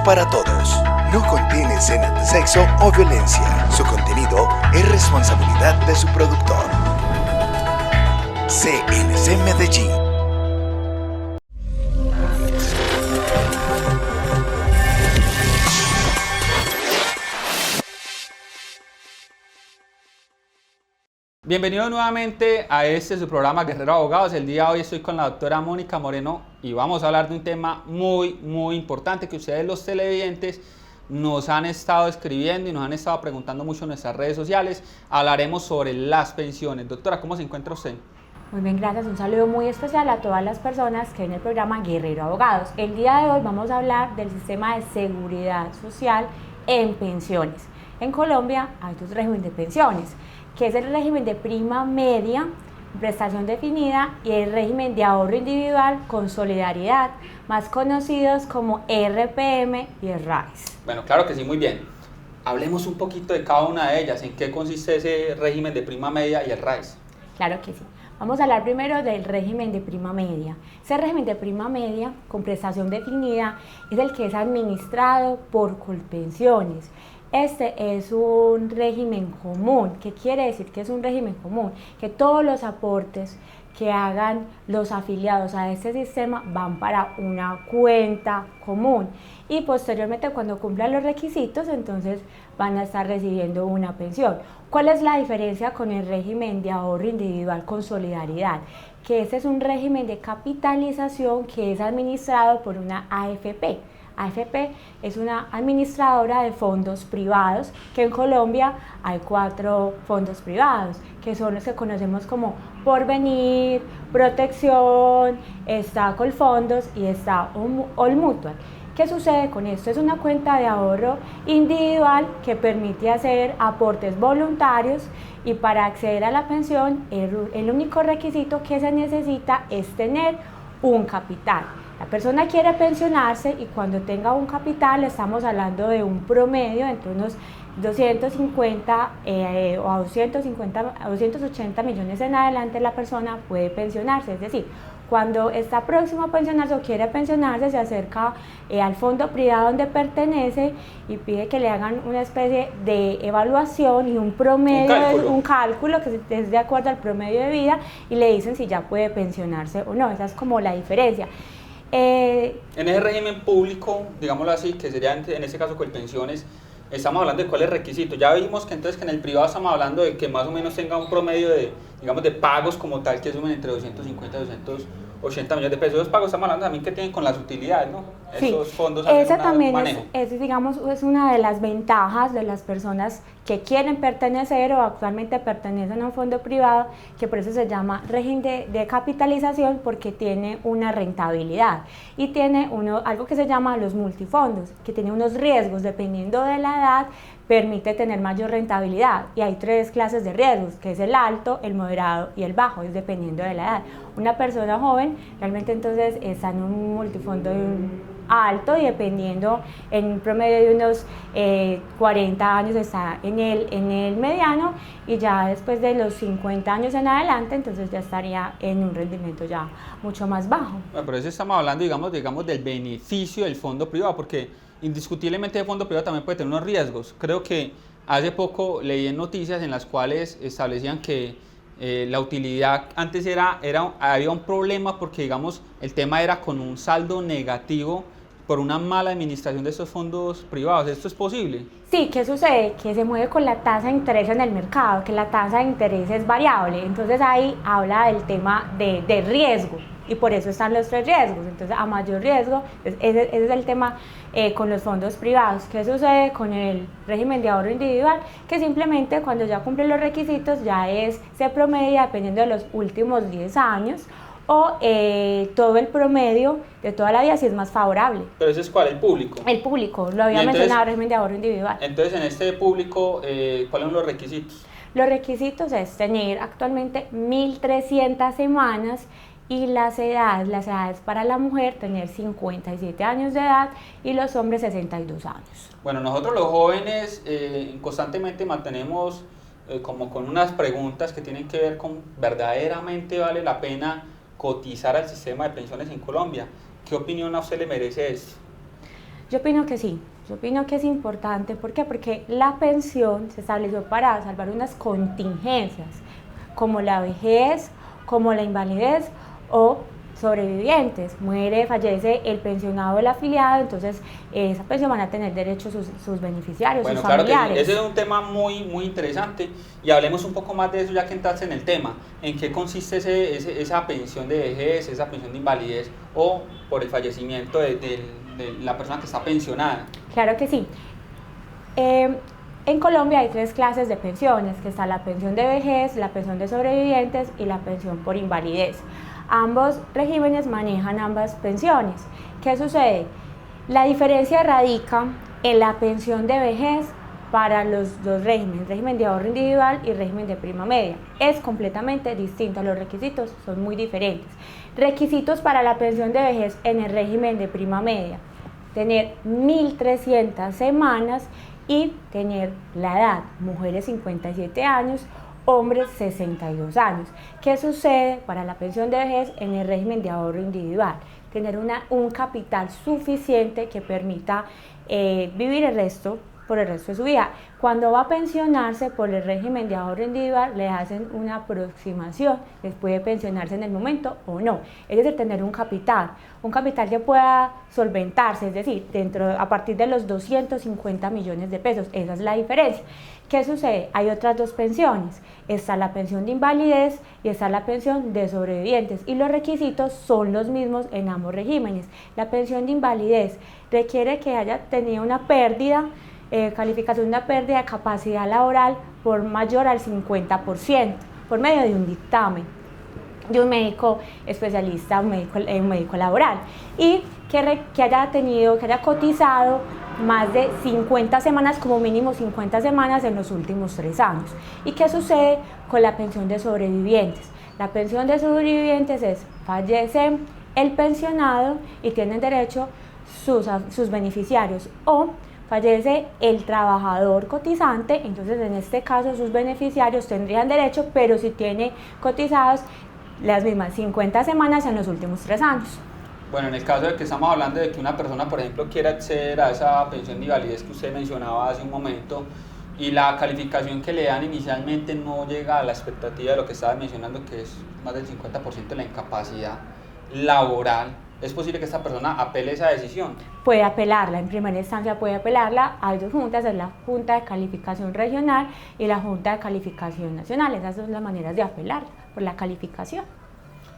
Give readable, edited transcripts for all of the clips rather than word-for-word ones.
para todos. No contiene escenas de sexo o violencia. Su contenido es responsabilidad de su productor. CNC Medellín. Bienvenido nuevamente a su programa Guerrero Abogados. El día de hoy estoy con la doctora Mónica Moreno y vamos a hablar de un tema muy importante que ustedes los televidentes nos han estado escribiendo y nos han estado preguntando mucho en nuestras redes sociales. Hablaremos sobre las pensiones. Doctora, ¿cómo se encuentra usted? Muy bien, gracias. Un saludo muy especial a todas las personas que ven el programa Guerrero Abogados. El día de hoy vamos a hablar del sistema de seguridad social en pensiones. En Colombia hay dos regímenes de pensiones, que es el régimen de prima media, prestación definida, y el régimen de ahorro individual con solidaridad, más conocidos como RPM y el RAIS. Bueno, claro que sí, muy bien. Hablemos un poquito de cada una de ellas. ¿En qué consiste ese régimen de prima media y el RAIS? Claro que sí. Vamos a hablar primero del régimen de prima media. Ese régimen de prima media con prestación definida es el que es administrado por Colpensiones. Este es un régimen común. ¿Qué quiere decir que es un régimen común? Que todos los aportes que hagan los afiliados a este sistema van para una cuenta común y posteriormente cuando cumplan los requisitos entonces van a estar recibiendo una pensión. ¿Cuál es la diferencia con el régimen de ahorro individual con solidaridad? Que este es un régimen de capitalización que es administrado por una AFP. AFP es una administradora de fondos privados, que en Colombia hay 4 fondos privados, que son los que conocemos como Porvenir, Protección, está Colfondos y está All Mutual. ¿Qué sucede con esto? Es una cuenta de ahorro individual que permite hacer aportes voluntarios y para acceder a la pensión el único requisito que se necesita es tener un capital. La persona quiere pensionarse y cuando tenga un capital, estamos hablando de un promedio entre unos 250 o a 280 millones en adelante, la persona puede pensionarse. Es decir, cuando está próximo a pensionarse o quiere pensionarse, se acerca al fondo privado donde pertenece y pide que le hagan una especie de evaluación y un promedio, un cálculo que es de acuerdo al promedio de vida y le dicen si ya puede pensionarse o no. Esa es como la diferencia. En ese régimen público, digámoslo así, que sería en este caso Colpensiones, estamos hablando de cuáles requisitos. Ya vimos que entonces que en el privado estamos hablando de que más o menos tenga un promedio de, digamos, de pagos como tal que sumen entre 250 y 280 millones de pesos. Esos pagos estamos hablando también que tienen con las utilidades, ¿no? Sí, esos fondos esa también digamos, es una de las ventajas de las personas que quieren pertenecer o actualmente pertenecen a un fondo privado, que por eso se llama régimen de capitalización, porque tiene una rentabilidad y tiene algo que se llama los multifondos, que tiene unos riesgos dependiendo de la edad, permite tener mayor rentabilidad y hay 3 clases de riesgos, que es el alto, el moderado y el bajo, es dependiendo de la edad. Una persona joven realmente entonces está en un multifondo alto y dependiendo en un promedio de unos 40 años está en el mediano y ya después de los 50 años en adelante entonces ya estaría en un rendimiento ya mucho más bajo. Bueno, por eso estamos hablando digamos del beneficio del fondo privado, porque indiscutiblemente el fondo privado también puede tener unos riesgos. Creo que hace poco leí en noticias en las cuales establecían que la utilidad antes había un problema porque digamos el tema era con un saldo negativo por una mala administración de estos fondos privados. ¿Esto es posible? Sí, ¿qué sucede? Que se mueve con la tasa de interés en el mercado, que la tasa de interés es variable, entonces ahí habla del tema de riesgo y por eso están los 3 riesgos. Entonces a mayor riesgo, ese es el tema con los fondos privados. ¿Qué sucede con el régimen de ahorro individual? Que simplemente cuando ya cumplen los requisitos ya se promedia dependiendo de los últimos 10 años o todo el promedio de toda la vida si es más favorable. ¿Pero ese es cuál? ¿El público? El público, lo había mencionado, régimen de ahorro individual. Entonces en este público, ¿cuáles son los requisitos? Los requisitos es tener actualmente 1.300 semanas y las edades para la mujer tener 57 años de edad y los hombres 62 años. Bueno, nosotros los jóvenes constantemente mantenemos como con unas preguntas que tienen que ver con verdaderamente vale la pena cotizar al sistema de pensiones en Colombia. ¿Qué opinión a usted le merece esto? Yo opino que sí, yo opino que es importante. ¿Por qué? Porque la pensión se estableció para salvar unas contingencias, como la vejez, como la invalidez o sobrevivientes. Muere, fallece el pensionado o el afiliado, entonces esa pensión van a tener derecho sus beneficiarios, Bueno, sus claro que familiares. ese es un tema muy, muy interesante y hablemos un poco más de eso ya que entraste en el tema. ¿En qué consiste esa pensión de vejez, esa pensión de invalidez o por el fallecimiento de la persona que está pensionada? Claro que sí. En Colombia hay 3 clases de pensiones, que está la pensión de vejez, la pensión de sobrevivientes y la pensión por invalidez. Ambos regímenes manejan ambas pensiones. ¿Qué sucede? La diferencia radica en la pensión de vejez para los dos regímenes, régimen de ahorro individual y régimen de prima media. Es completamente distinto, los requisitos son muy diferentes. Requisitos para la pensión de vejez en el régimen de prima media: tener 1.300 semanas y tener la edad, mujeres 57 años, hombres 62 años. ¿Qué sucede para la pensión de vejez en el régimen de ahorro individual? Tener un capital suficiente que permita vivir por el resto de su vida. Cuando va a pensionarse por el régimen de ahorro individual, le hacen una aproximación, les puede pensionarse en el momento o no. Es decir, tener un capital que pueda solventarse, es decir, a partir de los 250 millones de pesos. Esa es la diferencia. ¿Qué sucede? Hay otras 2 pensiones. Está la pensión de invalidez y está la pensión de sobrevivientes. Y los requisitos son los mismos en ambos regímenes. La pensión de invalidez requiere que haya tenido una pérdida, calificación de una pérdida de capacidad laboral por mayor al 50%, por medio de un dictamen de un médico especialista, un médico laboral, y que haya cotizado más de 50 semanas, como mínimo 50 semanas en los últimos 3 años. ¿Y qué sucede con la pensión de sobrevivientes? La pensión de sobrevivientes es: fallece el pensionado y tienen derecho sus beneficiarios, o fallece el trabajador cotizante, entonces en este caso sus beneficiarios tendrían derecho, pero si tiene cotizados las mismas 50 semanas en los últimos 3 años. Bueno, en el caso de que estamos hablando de que una persona, por ejemplo, quiera acceder a esa pensión de invalidez que usted mencionaba hace un momento y la calificación que le dan inicialmente no llega a la expectativa de lo que estaba mencionando, que es más del 50% de la incapacidad laboral, ¿es posible que esta persona apele esa decisión? Puede apelarla, en primera instancia puede apelarla. Hay 2 juntas, es la Junta de Calificación Regional y la Junta de Calificación Nacional. Esas son las maneras de apelar por la calificación.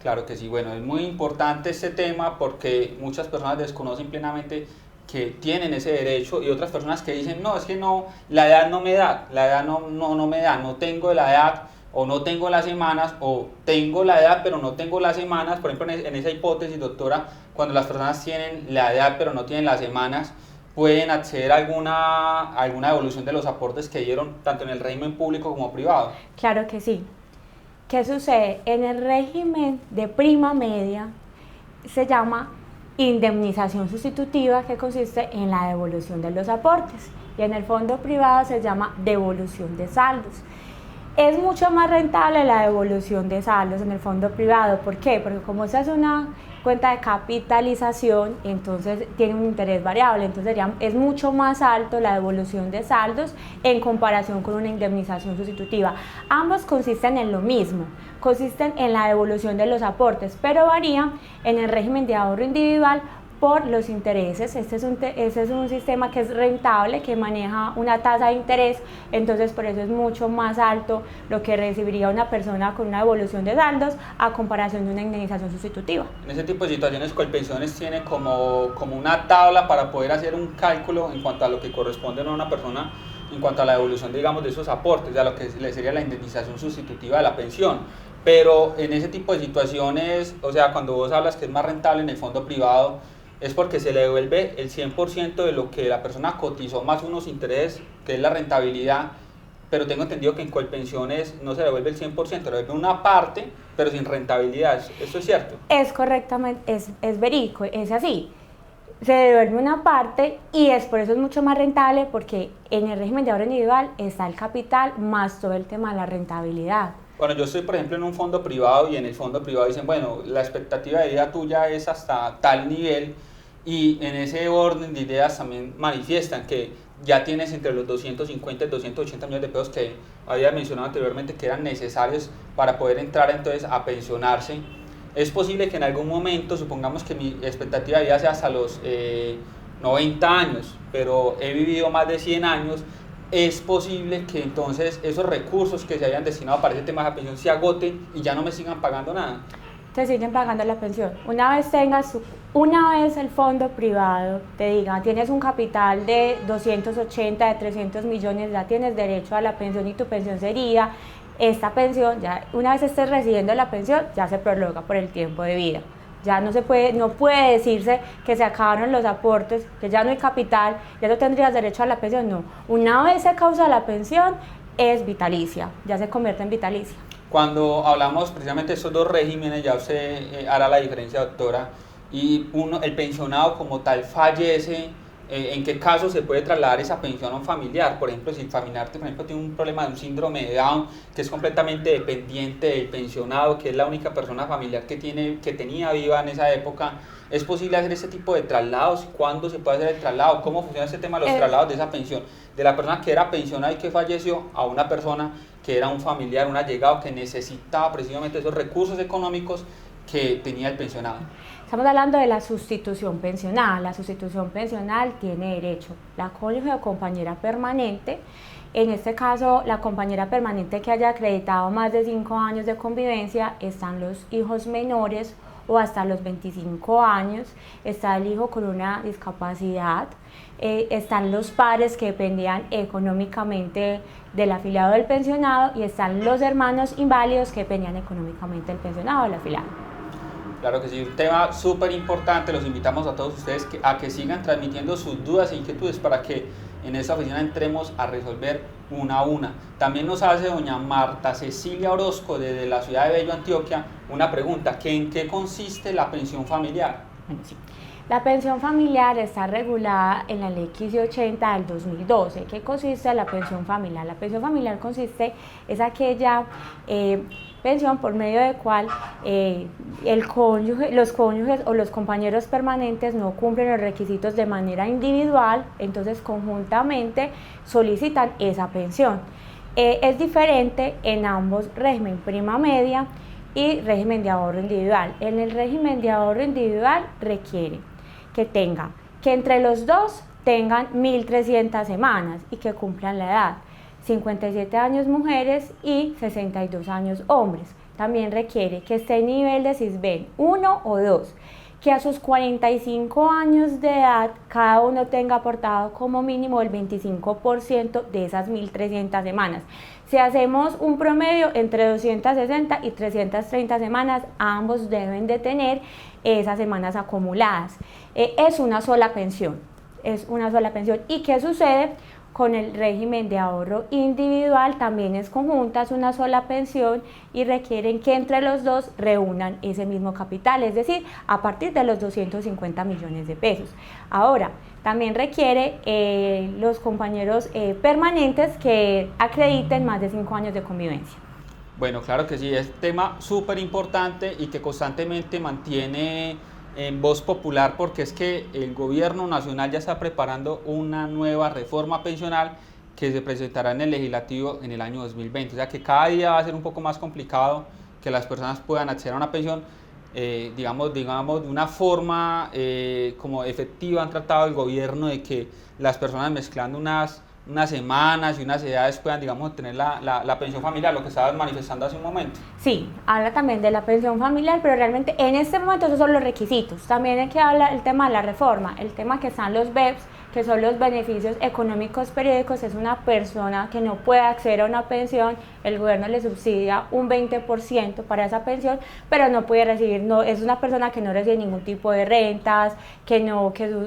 Claro que sí, bueno, es muy importante este tema porque muchas personas desconocen plenamente que tienen ese derecho y otras personas que dicen, no, es que no, la edad no me da, la edad no me da, no tengo la edad o no tengo las semanas, o tengo la edad pero no tengo las semanas. Por ejemplo, en esa hipótesis, doctora, cuando las personas tienen la edad pero no tienen las semanas, ¿pueden acceder a alguna devolución de los aportes que dieron tanto en el régimen público como privado? Claro que sí. ¿Qué sucede? En el régimen de prima media se llama indemnización sustitutiva, que consiste en la devolución de los aportes, y en el fondo privado se llama devolución de saldos. Es mucho más rentable la devolución de saldos en el fondo privado. ¿Por qué? Porque como esa es una cuenta de capitalización, entonces tiene un interés variable, entonces es mucho más alto la devolución de saldos en comparación con una indemnización sustitutiva. Ambos consisten en lo mismo, consisten en la devolución de los aportes, pero varía en el régimen de ahorro individual por los intereses. Este es un sistema que es rentable, que maneja una tasa de interés, entonces por eso es mucho más alto lo que recibiría una persona con una devolución de saldos a comparación de una indemnización sustitutiva. En ese tipo de situaciones, Colpensiones tiene como una tabla para poder hacer un cálculo en cuanto a lo que corresponde a una persona en cuanto a la devolución, digamos, de esos aportes, a lo que le sería la indemnización sustitutiva de la pensión. Pero en ese tipo de situaciones, o sea, cuando vos hablas que es más rentable en el fondo privado, es porque se le devuelve el 100% de lo que la persona cotizó más unos intereses, que es la rentabilidad, pero tengo entendido que en Colpensiones no se devuelve el 100%, se devuelve una parte, pero sin rentabilidad. ¿Eso es cierto? Es correctamente, es verídico, es así. Se devuelve una parte y por eso es mucho más rentable, porque en el régimen de ahorro individual está el capital más todo el tema de la rentabilidad. Bueno, yo estoy, por ejemplo, en un fondo privado y en el fondo privado dicen, bueno, la expectativa de vida tuya es hasta tal nivel y en ese orden de ideas también manifiestan que ya tienes entre los 250 y 280 millones de pesos que había mencionado anteriormente que eran necesarios para poder entrar entonces a pensionarse. Es posible que en algún momento, supongamos que mi expectativa de vida sea hasta los 90 años, pero he vivido más de 100 años, es posible que entonces esos recursos que se hayan destinado para ese tema de la pensión se agoten y ya no me sigan pagando nada. Te siguen pagando la pensión. Una vez el fondo privado te diga, tienes un capital de 280, de 300 millones, ya tienes derecho a la pensión y tu pensión sería esta pensión, ya una vez estés recibiendo la pensión, ya se prorroga por el tiempo de vida. Ya no puede decirse que se acabaron los aportes, que ya no hay capital, ya no tendrías derecho a la pensión, no. Una vez se causa la pensión, es vitalicia, ya se convierte en vitalicia. Cuando hablamos precisamente de estos dos regímenes, ya usted hará la diferencia, doctora, y el pensionado como tal fallece, ¿en qué caso se puede trasladar esa pensión a un familiar? Por ejemplo, si el familiar tiene un problema de un síndrome de Down, que es completamente dependiente del pensionado, que es la única persona familiar que tenía viva en esa época, ¿es posible hacer ese tipo de traslados? ¿Cuándo se puede hacer el traslado? ¿Cómo funciona ese tema de los traslados de esa pensión? De la persona que era pensionada y que falleció a una persona que era un familiar, un allegado que necesitaba precisamente esos recursos económicos que tenía el pensionado. Estamos hablando de la sustitución pensional. La sustitución pensional tiene derecho la cónyuge o compañera permanente. En este caso, la compañera permanente que haya acreditado más de 5 años de convivencia, están los hijos menores o hasta los 25 años, está el hijo con una discapacidad, están los padres que dependían económicamente del afiliado del pensionado y están los hermanos inválidos que dependían económicamente del pensionado o del afiliado. Claro que sí, un tema súper importante, los invitamos a todos ustedes a que sigan transmitiendo sus dudas e inquietudes para que en esta oficina entremos a resolver una a una. También nos hace doña Marta Cecilia Orozco desde la ciudad de Bello, Antioquia, una pregunta, que ¿en qué consiste la pensión familiar? Bueno, sí. La pensión familiar está regulada en la Ley 1580 del 2012. ¿Qué consiste la pensión familiar? La pensión familiar es aquella pensión por medio de cual los cónyuges o los compañeros permanentes no cumplen los requisitos de manera individual, entonces conjuntamente solicitan esa pensión. Es diferente en ambos régimen prima media y régimen de ahorro individual. En el régimen de ahorro individual requiere que entre los dos tengan 1.300 semanas y que cumplan la edad, 57 años mujeres y 62 años hombres. También requiere que esté en nivel de SISBEN 1 o 2, que a sus 45 años de edad cada uno tenga aportado como mínimo el 25% de esas 1.300 semanas. Si hacemos un promedio entre 260 y 330 semanas, ambos deben de tener esas semanas acumuladas. Es una sola pensión, ¿Y qué sucede con el régimen de ahorro individual? También es conjunta, es una sola pensión y requieren que entre los dos reúnan ese mismo capital, es decir, a partir de los 250 millones de pesos. Ahora, también requiere los compañeros permanentes que acrediten más de 5 años de convivencia. Bueno, claro que sí, es tema súper importante y que constantemente mantiene en voz popular, porque es que el gobierno nacional ya está preparando una nueva reforma pensional que se presentará en el legislativo en el año 2020. O sea que cada día va a ser un poco más complicado que las personas puedan acceder a una pensión, digamos de una forma como efectiva. Han tratado el gobierno de que las personas mezclando unas semanas y unas edades puedan, digamos, tener la pensión familiar, lo que estabas manifestando hace un momento. Sí, habla también de la pensión familiar, pero realmente en este momento esos son los requisitos. También hay que hablar el tema de la reforma, el tema que están los BEPS, que son los beneficios económicos periódicos. Es una persona que no puede acceder a una pensión, el gobierno le subsidia un 20% para esa pensión, pero no puede recibir, es una persona que no recibe ningún tipo de rentas, que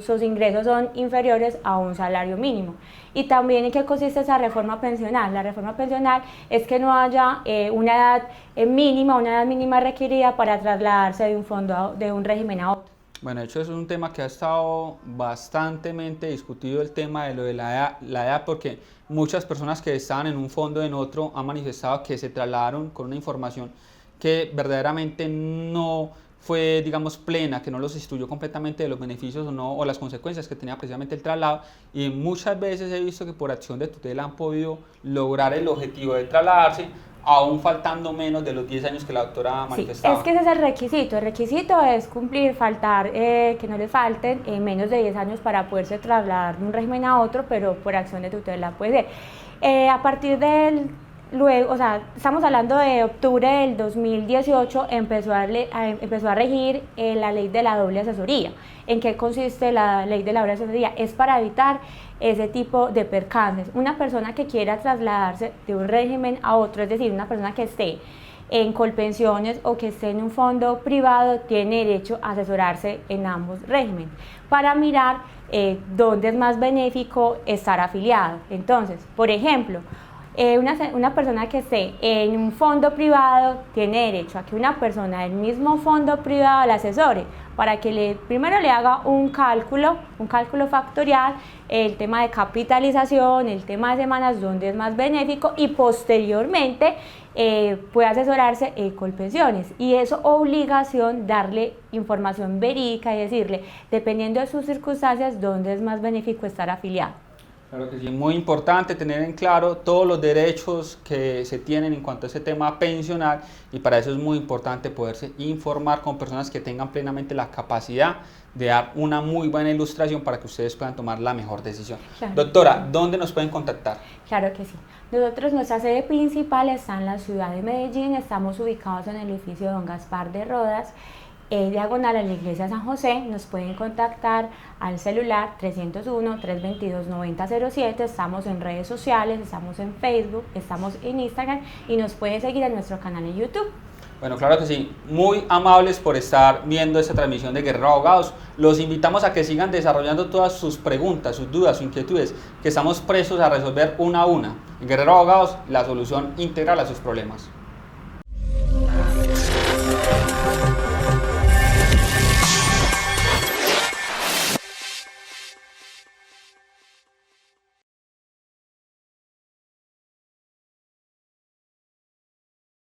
sus ingresos son inferiores a un salario mínimo. Y también en qué consiste esa reforma pensional. La reforma pensional es que no haya una edad mínima requerida para trasladarse de un régimen a otro. Bueno, de hecho eso es un tema que ha estado bastante discutido, el tema de lo de la edad, porque muchas personas que estaban en un fondo en otro han manifestado que se trasladaron con una información que verdaderamente no fue, digamos, plena, que no los instruyó completamente de los beneficios o no, o las consecuencias que tenía precisamente el traslado, y muchas veces he visto que por acción de tutela han podido lograr el objetivo de trasladarse, aún faltando menos de los 10 años que la doctora manifestaba. Sí, es que ese es el requisito es cumplir, faltar, que no le falten menos de 10 años para poderse trasladar de un régimen a otro, pero por acción de tutela puede ser. A partir del Luego, o sea, estamos hablando de octubre del 2018, empezó a regir la ley de la doble asesoría. ¿En qué consiste la ley de la doble asesoría? Es para evitar ese tipo de percances. Una persona que quiera trasladarse de un régimen a otro, es decir, una persona que esté en Colpensiones o que esté en un fondo privado, tiene derecho a asesorarse en ambos regímenes para mirar dónde es más benéfico estar afiliado. Entonces, por ejemplo, una persona que esté en un fondo privado tiene derecho a que una persona del mismo fondo privado la asesore para que primero le haga un cálculo factorial, el tema de capitalización, el tema de semanas, donde es más benéfico, y posteriormente puede asesorarse en Colpensiones. Y es obligación darle información verídica y decirle, dependiendo de sus circunstancias, dónde es más benéfico estar afiliado. Claro que sí, muy importante tener en claro todos los derechos que se tienen en cuanto a ese tema pensional, y para eso es muy importante poderse informar con personas que tengan plenamente la capacidad de dar una muy buena ilustración para que ustedes puedan tomar la mejor decisión. Claro. Doctora, ¿dónde nos pueden contactar? Claro que sí. Nosotros, nuestra sede principal está en la ciudad de Medellín, estamos ubicados en el edificio Don Gaspar de Rodas, diagonal a la iglesia San José. Nos pueden contactar al celular 301-322-9007, estamos en redes sociales, estamos en Facebook, estamos en Instagram y nos pueden seguir en nuestro canal en YouTube. Bueno, claro que sí, muy amables por estar viendo esta transmisión de Guerrero Abogados. Los invitamos a que sigan desarrollando todas sus preguntas, sus dudas, sus inquietudes, que estamos prestos a resolver una a una. En Guerrero Abogados, la solución integral a sus problemas.